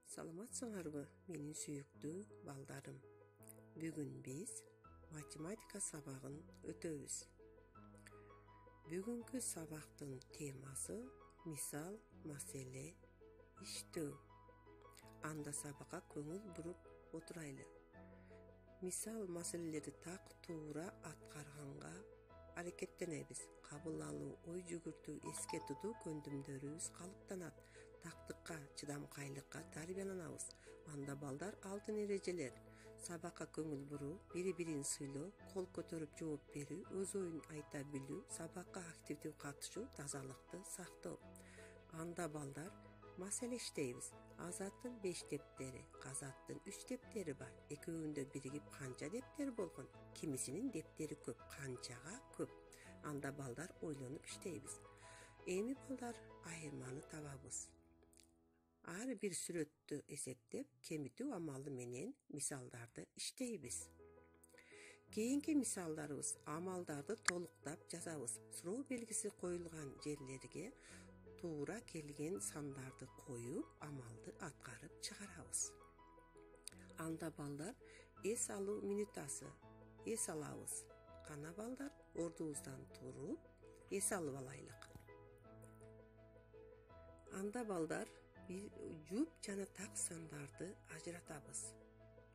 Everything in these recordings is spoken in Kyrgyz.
Саламатсыңарбы, менин сүйүктүү балдарым. Бүгүн биз математика сабагын өтөбүз. Бүгүнкү сабактын темасы мисал, маселе, иштөө. Анда сабакка көңүл буруп отурайлы. Мисал маселелерди так туура аткарганга аракеттенебиз. Кабыл алуу, ой жүгүртүү, эске тутуу көндүмдөрүбүз калыптанат. Тактыкка, чыдамкайлыкка тарбияланабыз. Анда балдар алтын эрежелер: сабакка көңүл буруу, бири-бирин сыйлоо, кол көтөрүп жооп берүү, өз оюн айта билүү, сабакка активдүү катышуу, тазалыкты сактоо. Анда балдар маселе иштейбиз. Азаттын 5 дептери, Казаттын 3 дептери бар. Экөөүндө биригип канча дептер болгон? Кимисинин дептери көп, канчага көп. Анда балдар ойлонуп иштейбиз. Эми балдар айырманы табабыз. Ар бир сүрөттү эсептеп, кемитүү амалы менен мисалдарды иштейбиз. Кийинки мисалдарыбыз амалдарды толуктап жазабыз. Суроо белгиси коюлган жерлерге туура келген сандарды коюп, амалды аткарып чыгарабыз. Анда балдар эс алуу минутасы эс алабыз. Кана балдар ордубуздан туруп эс алып алайлык. Анда балдар бир жуп жана так сандарды ажыратабыз.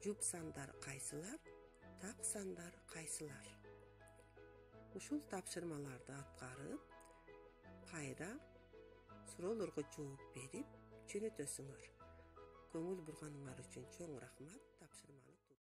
Жуп сандар кайсылар, так сандар кайсылар? Ушул тапшырмаларды аткарып, кайра суроолорго жооп берип жөнөтөсүңөр. Көңүл бурганыңар үчүн чоң рахмат. Тапшырма